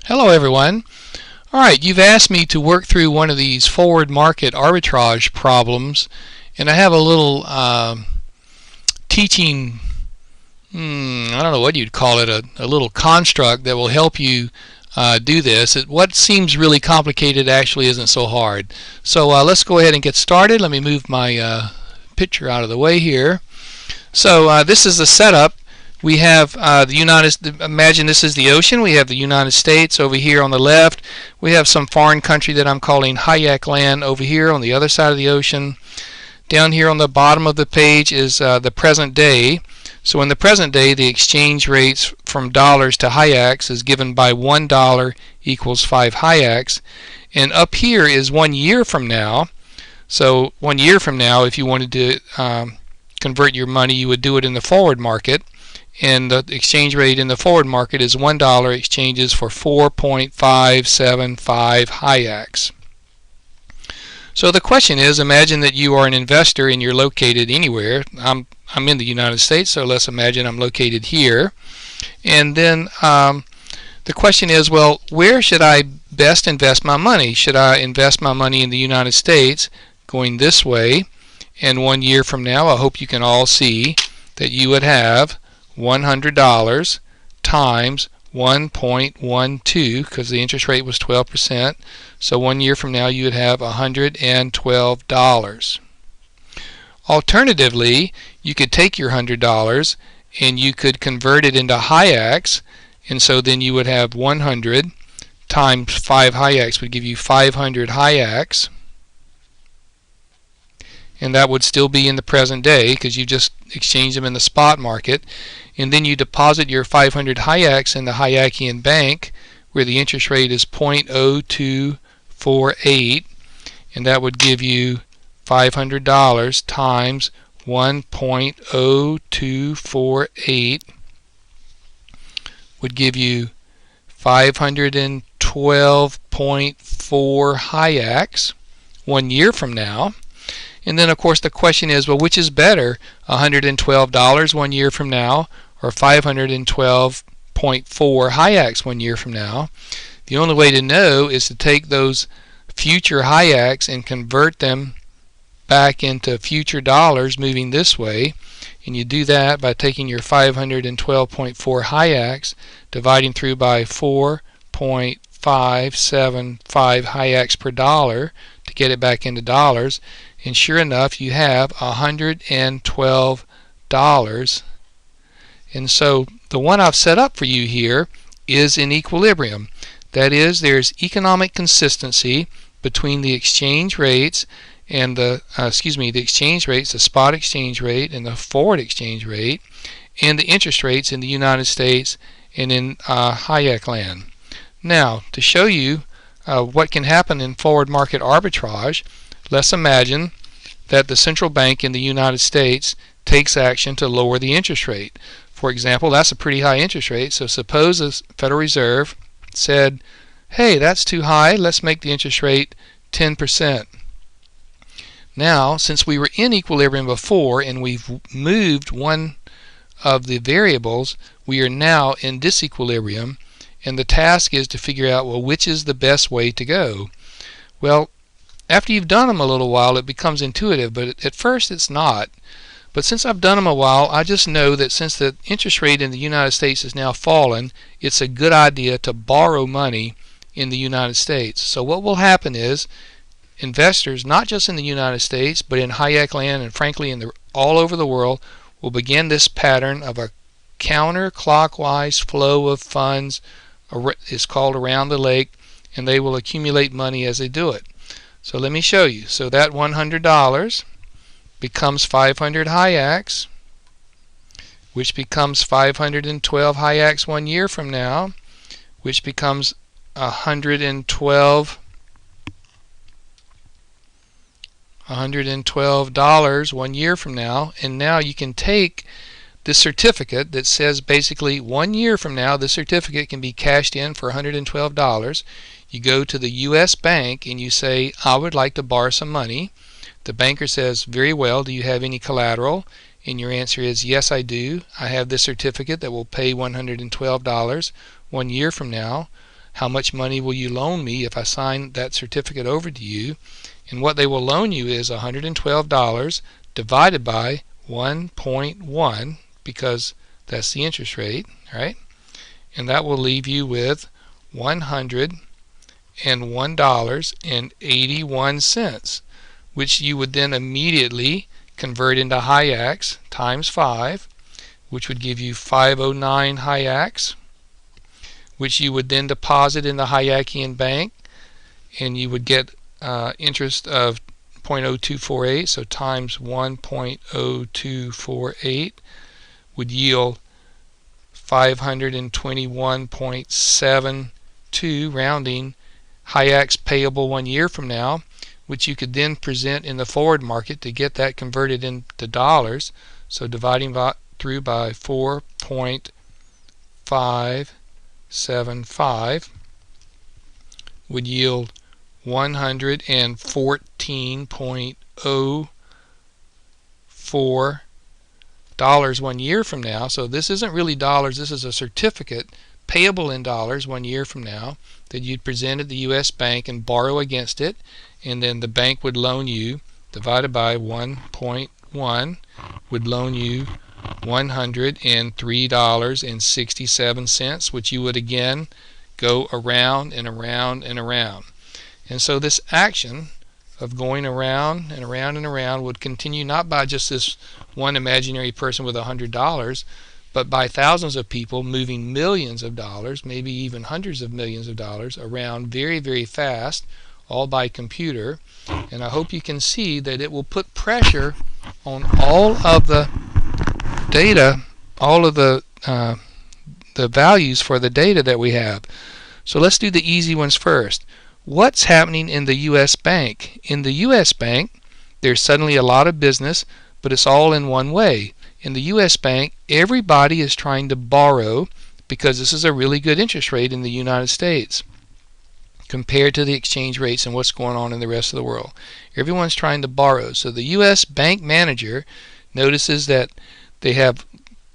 Hello everyone. Alright, you've asked me to work through one of these forward market arbitrage problems, and I have a little teaching, I don't know what you'd call it, a little construct that will help you do this. What seems really complicated actually isn't so hard. So let's go ahead and get started. Let me move my picture out of the way here. So this is the setup. We have imagine this is the ocean. We have the United States over here on the left. We have some foreign country that I'm calling Hayek land over here on the other side of the ocean. Down here on the bottom of the page is the present day. So in the present day, the exchange rates from dollars to Hayeks is given by $1 equals 5 Hayeks. And up here is 1 year from now. So 1 year from now, if you wanted to convert your money, you would do it in the forward market. And the exchange rate in the forward market is $1 exchanges for 4.575 Hayeks. So the question is, imagine that you are an investor and you're located anywhere. I'm in the United States, so let's imagine I'm located here. And then the question is, well, where should I best invest my money? Should I invest my money in the United States going this way? And 1 year from now, I hope you can all see that you would have $100 times 1.12, because the interest rate was 12%. So 1 year from now you would have $112. Alternatively, you could take your $100 and you could convert it into Hayeks, and so then you would have 100 times 5 Hayeks would give you 500 Hayeks. And that would still be in the present day because you just exchanged them in the spot market. And then you deposit your 500 Hayeks in the Hayekian bank where the interest rate is 0.0248, and that would give you $500 times 1.0248 would give you 512.4 Hayeks 1 year from now. And then, of course, the question is, well, which is better, $112 1 year from now or 512.4 Hayeks 1 year from now? The only way to know is to take those future Hayeks and convert them back into future dollars moving this way. And you do that by taking your 512.4 Hayeks, dividing through by 4.575 Hayeks per dollar to get it back into dollars. And sure enough, you have $112. And so the one I've set up for you here is in equilibrium. That is, there's economic consistency between the exchange rates and the exchange rates, the spot exchange rate and the forward exchange rate, and the interest rates in the United States and in Hayek land. Now, to show you what can happen in forward market arbitrage, let's imagine that the central bank in the United States takes action to lower the interest rate. For example, that's a pretty high interest rate, so suppose the Federal Reserve said, hey, that's too high, let's make the interest rate 10%. Now, since we were in equilibrium before and we've moved one of the variables, we are now in disequilibrium, and the task is to figure out, well, which is the best way to go? Well, after you've done them a little while, it becomes intuitive, but at first it's not. But since I've done them a while, I just know that since the interest rate in the United States has now fallen, it's a good idea to borrow money in the United States. So what will happen is investors, not just in the United States, but in Hayek land and frankly all over the world, will begin this pattern of a counterclockwise flow of funds. It's called around the lake, and they will accumulate money as they do it. So let me show you. So that $100 becomes 500 Hayeks, which becomes 512 Hayeks 1 year from now, which becomes $112 1 year from now. And now you can take this certificate that says basically 1 year from now this certificate can be cashed in for $112. You go to the U.S. bank and you say, I would like to borrow some money. The banker says, very well, do you have any collateral? And your answer is, yes, I do. I have this certificate that will pay $112 1 year from now. how much money will you loan me if I sign that certificate over to you? And what they will loan you is $112 divided by 1.1, because that's the interest rate, right? And that will leave you with $101.81, which you would then immediately convert into Hayaks times 5, which would give you 509 Hayaks, which you would then deposit in the Hayakian bank, and you would get interest of 0.0248, so times 1.0248 would yield 521.72, rounding, Hayaks payable 1 year from now, which you could then present in the forward market to get that converted into dollars. So dividing through by 4.575 would yield 114.04 dollars 1 year from now. So this isn't really dollars, this is a certificate payable in dollars 1 year from now that you'd present at the U.S. bank and borrow against it, and then the bank would loan you, divided by 1.1, would loan you $103.67, which you would again go around and around and around. And so this action of going around and around and around would continue not by just this one imaginary person with $100, but by thousands of people moving millions of dollars, maybe even hundreds of millions of dollars around very, very fast, all by computer. And I hope you can see that it will put pressure on all of the data, all of the values for the data that we have. So let's do the easy ones first. What's happening in the U.S. bank? In the U.S. bank, there's suddenly a lot of business, but it's all in one way. In the U.S. bank, everybody is trying to borrow because this is a really good interest rate in the United States compared to the exchange rates and what's going on in the rest of the world. Everyone's trying to borrow. So the U.S. bank manager notices that they have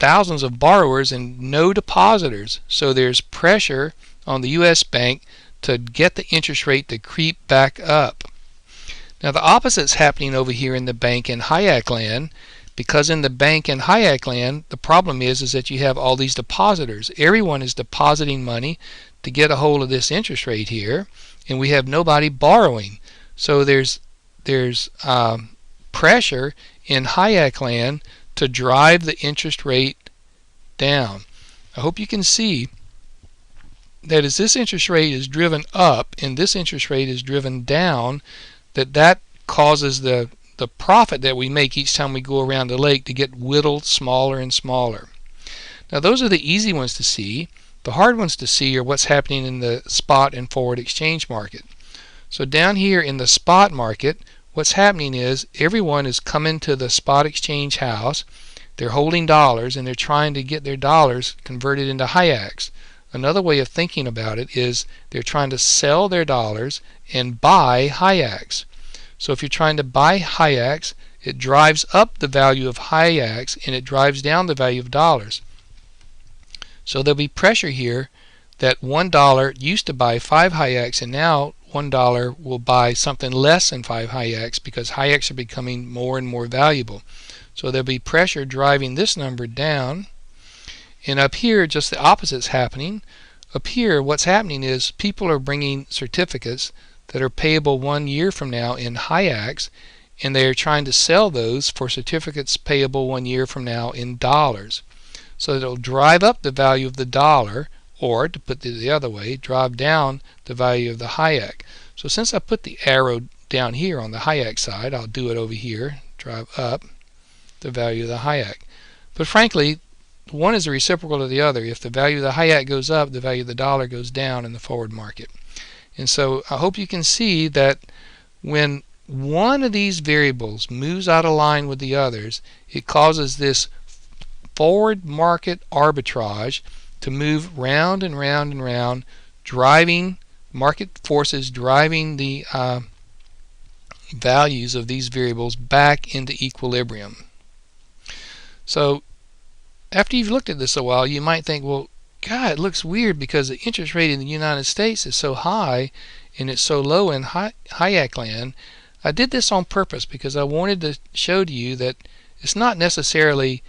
thousands of borrowers and no depositors. So there's pressure on the U.S. bank to get the interest rate to creep back up. Now the opposite's happening over here in the bank in Hayak land, because in the bank in Hayak land the problem is that you have all these depositors. Everyone is depositing money to get a hold of this interest rate here, and we have nobody borrowing. So there's pressure in Hayak land to drive the interest rate down. I hope you can see that as this interest rate is driven up and this interest rate is driven down, that causes the profit that we make each time we go around the lake to get whittled smaller and smaller. Now those are the easy ones to see. The hard ones to see are what's happening in the spot and forward exchange market. So down here in the spot market, what's happening is everyone is coming to the spot exchange house. They're holding dollars and they're trying to get their dollars converted into Hayaks. Another way of thinking about it is they're trying to sell their dollars and buy Hayaks. So if you're trying to buy Hayaks, it drives up the value of Hayaks and it drives down the value of dollars. So there'll be pressure here that $1 used to buy 5 Hayaks, and now $1 will buy something less than 5 Hayaks because Hayaks are becoming more and more valuable. So there'll be pressure driving this number down. And up here, just the opposite's happening. Up here, what's happening is people are bringing certificates that are payable 1 year from now in Hayaks, and they are trying to sell those for certificates payable 1 year from now in dollars. So it'll drive up the value of the dollar, or to put it the other way, drive down the value of the Hayak. So since I put the arrow down here on the Hayak side, I'll do it over here, drive up the value of the Hayak. But frankly, one is a reciprocal of the other. If the value of the Hayak goes up, the value of the dollar goes down in the forward market. And so I hope you can see that when one of these variables moves out of line with the others, it causes this forward market arbitrage to move round and round and round, driving market forces, driving the values of these variables back into equilibrium. So after you've looked at this a while, you might think, well, God, it looks weird because the interest rate in the United States is so high and it's so low in Hayek land. I did this on purpose because I wanted to show to you that it's not necessarily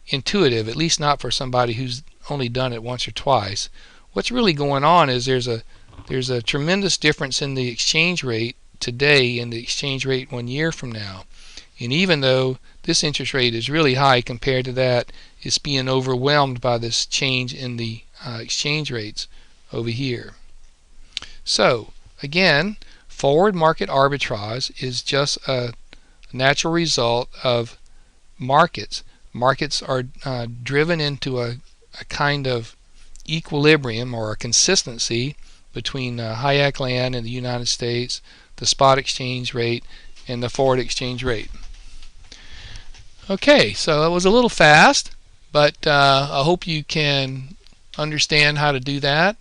intuitive, at least not for somebody who's only done it once or twice. What's really going on is there's a tremendous difference in the exchange rate today and the exchange rate 1 year from now. And even though this interest rate is really high compared to that, it's being overwhelmed by this change in the exchange rates over here. So again, forward market arbitrage is just a natural result of markets. Markets are driven into a kind of equilibrium or a consistency between Hayek land in the United States, the spot exchange rate, and the forward exchange rate. Okay, so it was a little fast, but I hope you can understand how to do that,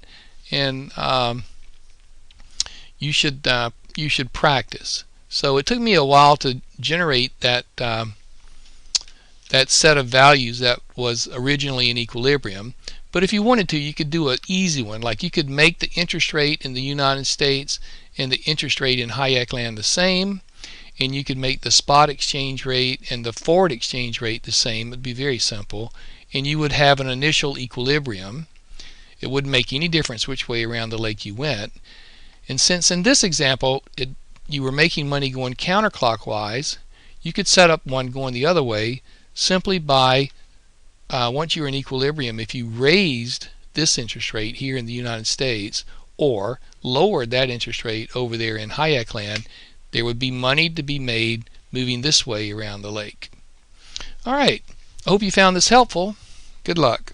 and you should practice. So it took me a while to generate that that set of values that was originally in equilibrium. But if you wanted to, you could do an easy one. Like you could make the interest rate in the United States and the interest rate in Hayek land the same, and you could make the spot exchange rate and the forward exchange rate the same. It would be very simple, and you would have an initial equilibrium. It wouldn't make any difference which way around the lake you went. And since in this example you were making money going counterclockwise, you could set up one going the other way simply by once you're in equilibrium, if you raised this interest rate here in the United States or lowered that interest rate over there in Hayek land, there would be money to be made moving this way around the lake. Alright, I hope you found this helpful. Good luck.